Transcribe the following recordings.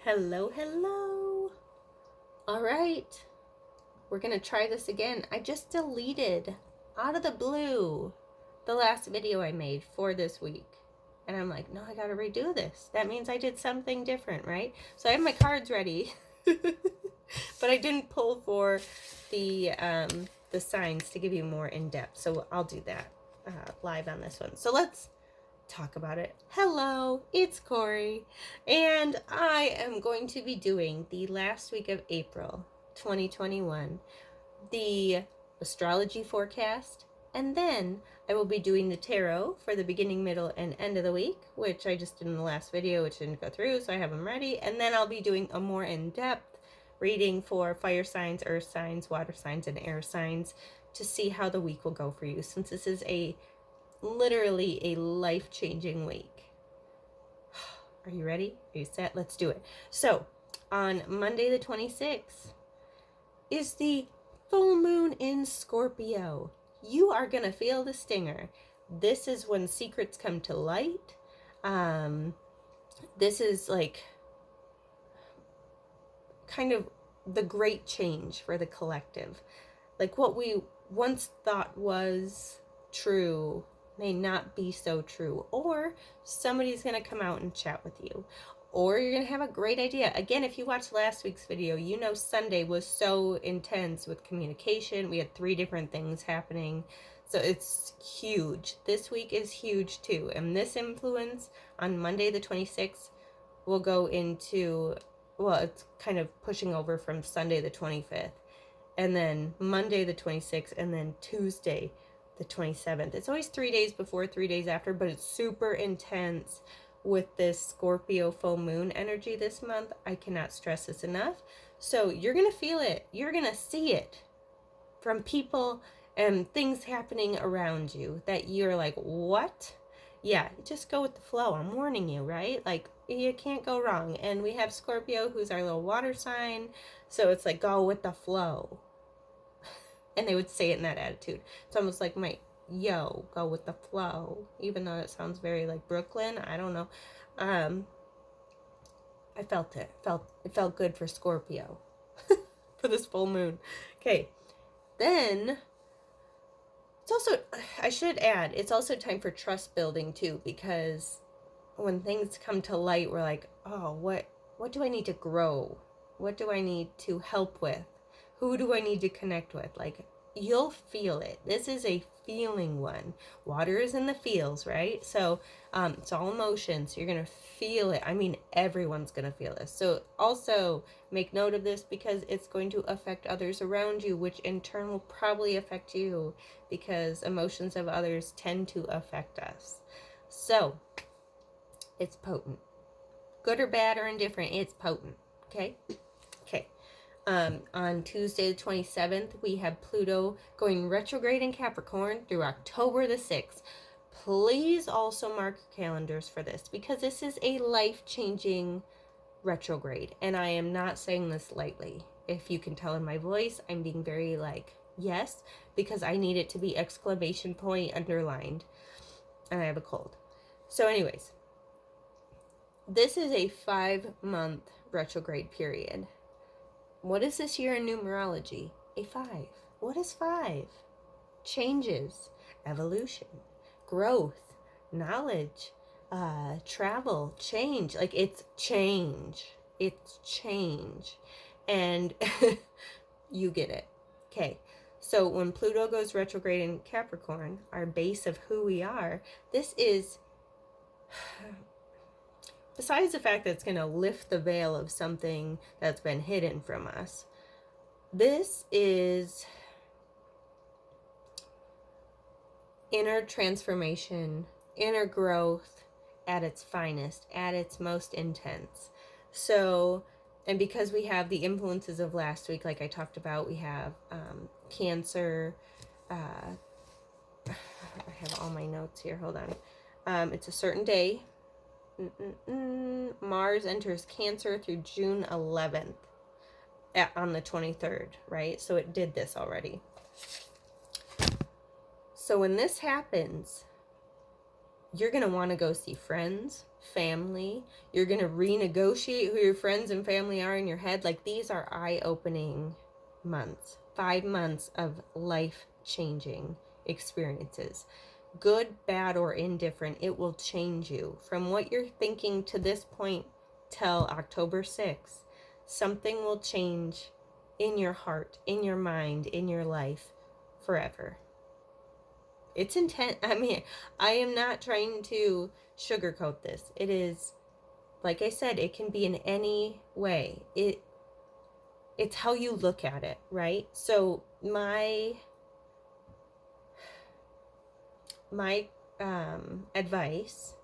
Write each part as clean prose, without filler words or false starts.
Hello, hello. All right, we're gonna try this again. I just deleted out of the blue the last video I made for this week. And I'm like, no, I gotta redo this. That means I did something different, right? So I have my cards ready, but I didn't pull for the signs to give you more in depth. So I'll do that live on this one. So let's talk about it. Hello, it's Kori, and I am going to be doing the last week of April 2021, the astrology forecast, and then I will be doing the tarot for the beginning, middle, and end of the week, which I just did in the last video, which didn't go through, so I have them ready, and then I'll be doing a more in-depth reading for fire signs, earth signs, water signs, and air signs to see how the week will go for you, since this is literally a life-changing week. Are you ready? Are you set? Let's do it. So, on Monday the 26th is the full moon in Scorpio. You are going to feel the stinger. This is when secrets come to light. This is like kind of the great change for the collective. Like what we once thought was true may not be so true, or somebody's going to come out and chat with you, or you're going to have a great idea. Again, if you watched last week's video, you know Sunday was so intense with communication. We had 3 different things happening, so it's huge. This week is huge too, and this influence on Monday the 26th will go into, well, it's kind of pushing over from Sunday the 25th, and then Monday the 26th, and then Tuesday the 27th. It's always 3 days before, 3 days after, but it's super intense with this Scorpio full moon energy this month. I cannot stress this enough. So you're going to feel it. You're going to see it from people and things happening around you that you're like, what? Yeah, just go with the flow. I'm warning you, right? Like, you can't go wrong. And we have Scorpio, who's our little water sign. So it's like, go with the flow. And they would say it in that attitude. It's almost like go with the flow, even though it sounds very like Brooklyn. I don't know. I felt it. It felt good for Scorpio for this full moon. Okay, then it's also, I should add, it's also time for trust building too, because when things come to light, we're like, oh, what do I need to grow? What do I need to help with? Who do I need to connect with? Like, you'll feel it. This is a feeling one. Water is in the feels, right? So it's all emotions. You're going to feel it. I mean, everyone's going to feel this. So also make note of this, because it's going to affect others around you, which in turn will probably affect you, because emotions of others tend to affect us. So it's potent. Good or bad or indifferent, it's potent. Okay? Okay. On Tuesday the 27th, we have Pluto going retrograde in Capricorn through October the 6th. Please also mark your calendars for this, because this is a life-changing retrograde, and I am not saying this lightly. If you can tell in my voice, I'm being very yes, because I need it to be exclamation point underlined, and I have a cold. So anyways, this is a 5-month retrograde period. What is this year in numerology? A 5. What is 5? Changes, evolution, growth, knowledge, travel, change. Like, it's change. It's change. And you get it. Okay. So when Pluto goes retrograde in Capricorn, our base of who we are, this is, besides the fact that it's going to lift the veil of something that's been hidden from us, this is inner transformation, inner growth at its finest, at its most intense. So, and because we have the influences of last week, like I talked about, we have Cancer. I have all my notes here. Hold on. It's a certain day. Mars enters Cancer through June 11th on the 23rd, right? So it did this already. So when this happens, you're going to want to go see friends. family. You're going to renegotiate who your friends and family are in your head. Like, these are eye-opening months. 5 months of life-changing experiences. Good, bad, or indifferent, it will change you. From what you're thinking to this point till October 6th, something will change in your heart, in your mind, in your life forever. It's intense. I mean, I am not trying to sugarcoat this. It is, like I said, it can be in any way. It's how you look at it, right? So my advice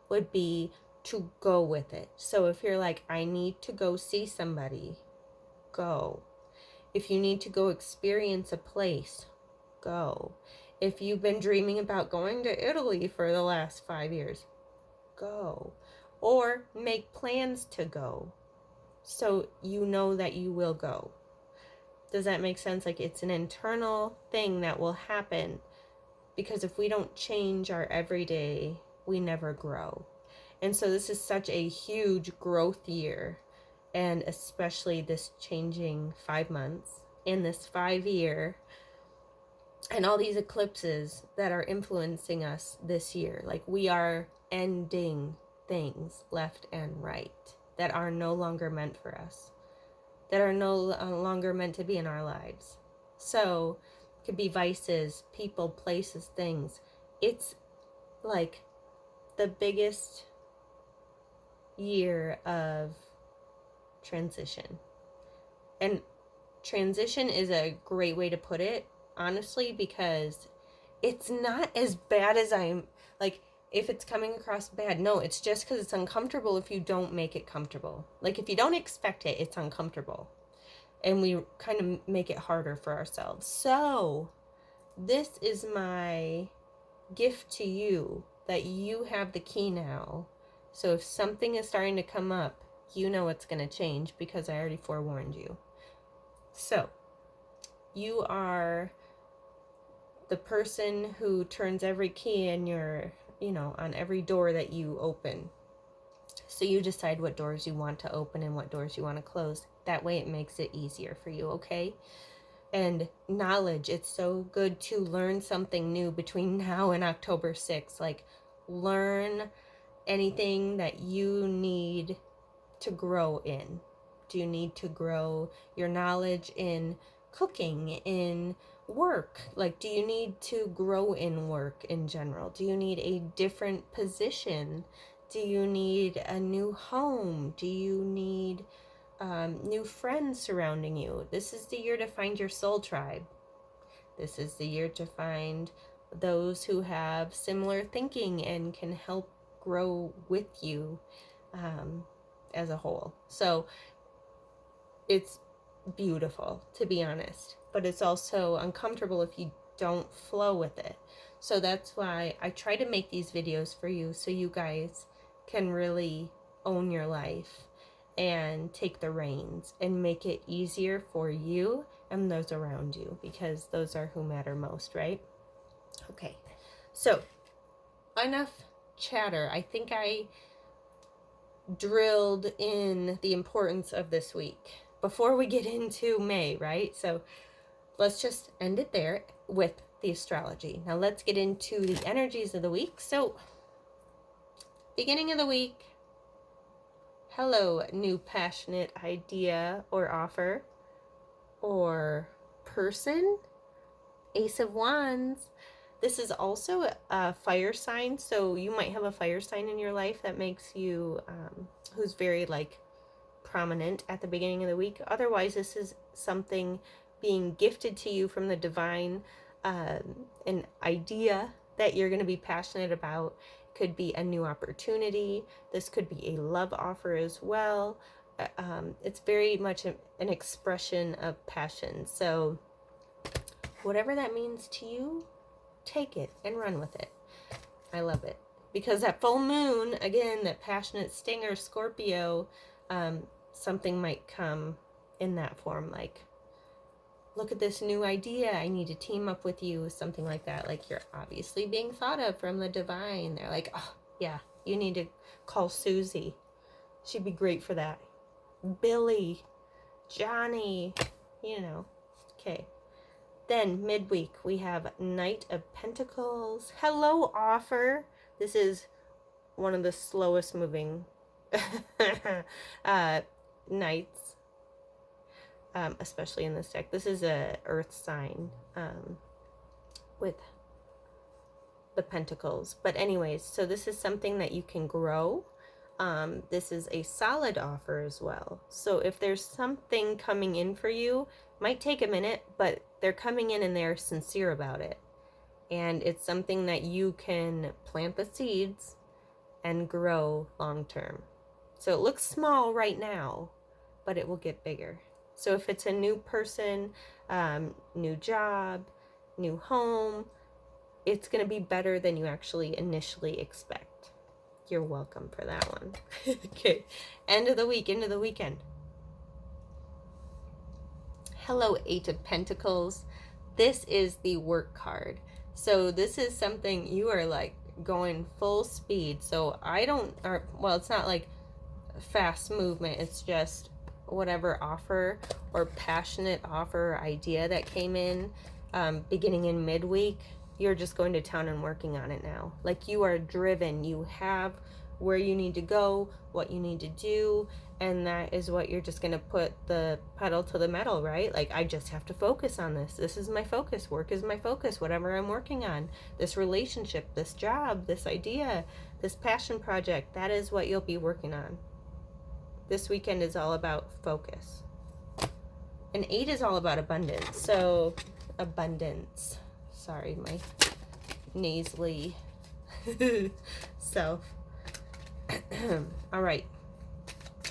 would be to go with it. So if you're like, I need to go see somebody, go. If you need to go experience a place, go. If you've been dreaming about going to Italy for the last 5 years, go. Or make plans to go so you know that you will go. Does that make sense? Like, it's an internal thing that will happen, because if we don't change our everyday, we never grow. And so this is such a huge growth year, and especially this changing 5 months in this 5 year, and all these eclipses that are influencing us this year. Like, we are ending things left and right that are no longer meant for us, that are no longer meant to be in our lives. So it could be vices, people, places, things. It's like the biggest year of transition. And transition is a great way to put it, honestly, because it's not as bad as I'm like, if it's coming across bad, no, it's just because it's uncomfortable if you don't make it comfortable. Like, if you don't expect it, it's uncomfortable. And we kind of make it harder for ourselves. So this is my gift to you, that you have the key now. So if something is starting to come up, you know it's going to change, because I already forewarned you. So you are the person who turns every key in your, on every door that you open. So you decide what doors you want to open and what doors you want to close. That way it makes it easier for you, okay? And knowledge, it's so good to learn something new between now and October 6th. Like, learn anything that you need to grow in. Do you need to grow your knowledge in cooking, in work? Like, do you need to grow in work in general? Do you need a different position? Do you need a new home? Do you need new friends surrounding you? This is the year to find your soul tribe. This is the year to find those who have similar thinking and can help grow with you as a whole. So it's beautiful, to be honest, but it's also uncomfortable if you don't flow with it. So that's why I try to make these videos for you, so you guys can really own your life and take the reins and make it easier for you and those around you, because those are who matter most, right? Okay, so enough chatter. I think I drilled in the importance of this week before we get into May, right? So let's just end it there with the astrology. Now let's get into the energies of the week. So, beginning of the week, hello, new passionate idea or offer or person. Ace of Wands. This is also a fire sign, so you might have a fire sign in your life that makes you, who's very like prominent at the beginning of the week. Otherwise, this is something being gifted to you from the divine, an idea that you're going to be passionate about. Could be a new opportunity. This could be a love offer as well. It's very much an expression of passion. So whatever that means to you, take it and run with it. I love it. Because that full moon, again, that passionate stinger, Scorpio, something might come in that form, like, look at this new idea, I need to team up with you, something like that. Like, you're obviously being thought of from the divine. They're like, oh yeah, You need to call Susie. She'd be great for that. Billy, Johnny, you know. Okay. Then midweek, we have Knight of Pentacles. Hello, Offer. This is one of the slowest moving knights, especially in this deck. This is a earth sign with the pentacles. But anyways, so this is something that you can grow. This is a solid offer as well. So if there's something coming in for you, might take a minute, but they're coming in and they're sincere about it. And it's something that you can plant the seeds and grow long term. So it looks small right now, but it will get bigger. So if it's a new person, new job, new home, it's going to be better than you actually initially expect. You're welcome for that one. Okay, end of the week, into the weekend. Hello, Eight of Pentacles. This is the work card. So this is something you are like going full speed. So it's not like fast movement. It's just whatever offer or passionate offer idea that came in beginning in midweek. You're just going to town and working on it now. Like you are driven. You have where you need to go, what you need to do, and that is what you're just going to put the pedal to the metal, right? Like, I just have to focus on this. This is my focus. Work is my focus, whatever I'm working on. This relationship, this job, this idea, this passion project, that is what you'll be working on. This weekend is all about focus. And 8 is all about abundance. So, abundance. Sorry, my nasally self. All right.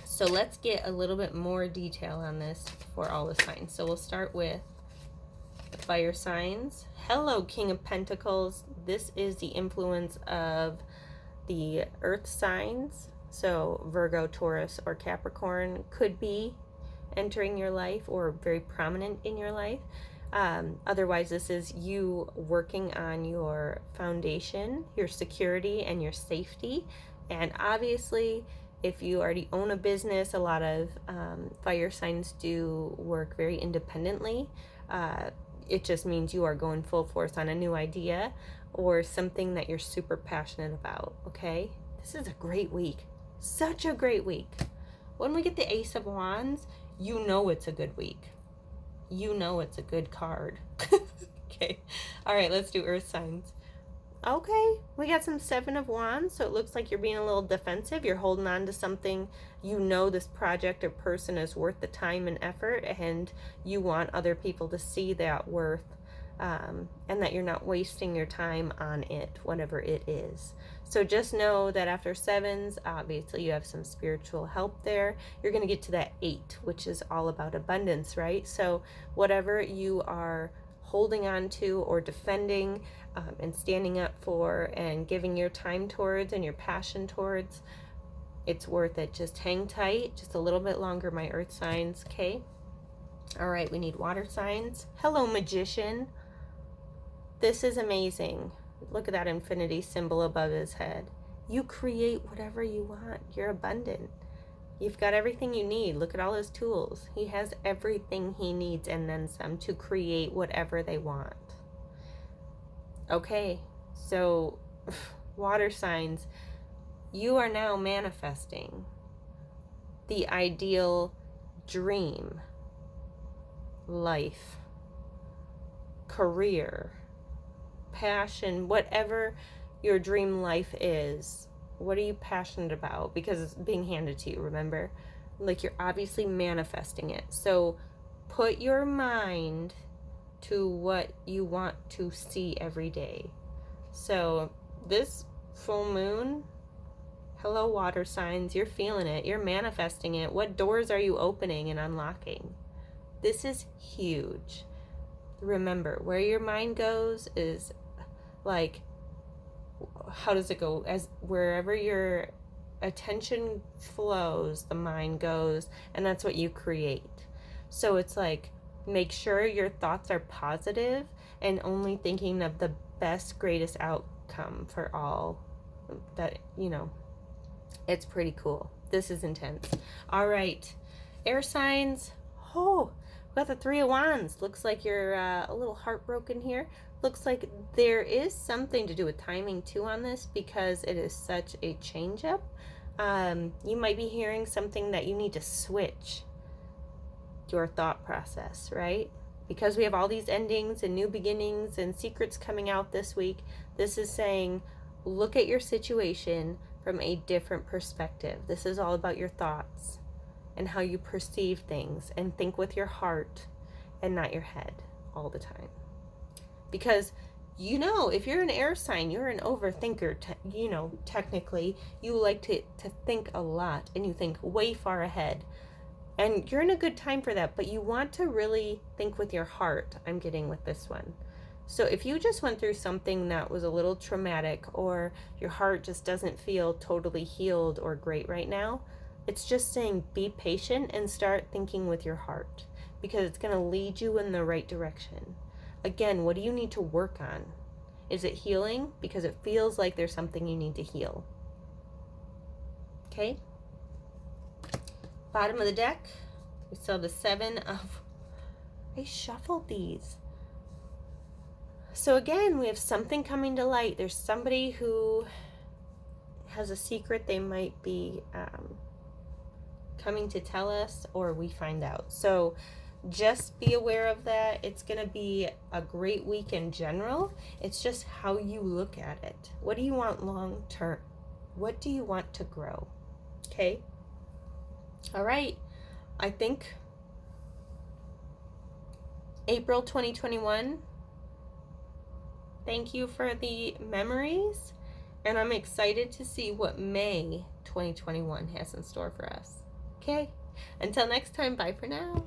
So let's get a little bit more detail on this for all the signs. So we'll start with the fire signs. Hello, King of Pentacles. This is the influence of the earth signs. So Virgo, Taurus, or Capricorn could be entering your life or very prominent in your life. Otherwise, this is you working on your foundation, your security, and your safety. And obviously, if you already own a business, a lot of fire signs do work very independently. It just means you are going full force on a new idea or something that you're super passionate about, okay? This is a great week. Such a great week. When we get the Ace of Wands, you know it's a good week. You know it's a good card. Okay. All right, let's do earth signs. Okay, we got some 7 of Wands, so it looks like you're being a little defensive. You're holding on to something. You know this project or person is worth the time and effort, and you want other people to see that worth, and that you're not wasting your time on it, whatever it is. So just know that after 7s, obviously you have some spiritual help there. You're going to get to that 8, which is all about abundance, right? So whatever you are holding on to or defending and standing up for and giving your time towards and your passion towards, it's worth it. Just hang tight just a little bit longer, my earth signs, okay? All right, we need water signs. Hello, Magician. This is amazing. Look at that infinity symbol above his head. You create whatever you want. You're abundant. You've got everything you need. Look at all his tools. He has everything he needs and then some to create whatever they want. Okay, so water signs, you are now manifesting the ideal dream, life, career, passion, whatever your dream life is. What are you passionate about? Because it's being handed to you, remember? Like, you're obviously manifesting it. So put your mind to what you want to see every day. So this full moon, hello, water signs, you're feeling it. You're manifesting it. What doors are you opening and unlocking? This is huge. Remember, where your mind goes is like, how does it go? As wherever your attention flows, the mind goes, and that's what you create. So it's like, make sure your thoughts are positive and only thinking of the best, greatest outcome for all that, you know, it's pretty cool. This is intense. All right, air signs. Oh, we got the Three of Wands. Looks like you're a little heartbroken here. Looks like there is something to do with timing too on this, because it is such a change up. You might be hearing something that you need to switch your thought process, right? Because we have all these endings and new beginnings and secrets coming out this week. This is saying, look at your situation from a different perspective. This is all about your thoughts and how you perceive things, and think with your heart and not your head all the time. Because, you know, if you're an air sign, you're an overthinker. You know, technically, you like to think a lot, and you think way far ahead. And you're in a good time for that, but you want to really think with your heart, I'm getting with this one. So if you just went through something that was a little traumatic, or your heart just doesn't feel totally healed or great right now, it's just saying be patient and start thinking with your heart, because it's going to lead you in the right direction. Again, what do you need to work on? Is it healing? Because it feels like there's something you need to heal. Okay? Bottom of the deck, we saw the Seven of... I shuffled these. So again, we have something coming to light. There's somebody who has a secret they might be coming to tell us, or we find out. So just be aware of that. It's going to be a great week in general. It's just how you look at it. What do you want long term? What do you want to grow? Okay? All right, I think April 2021, thank you for the memories, and I'm excited to see what May 2021 has in store for us. Okay, until next time, bye for now.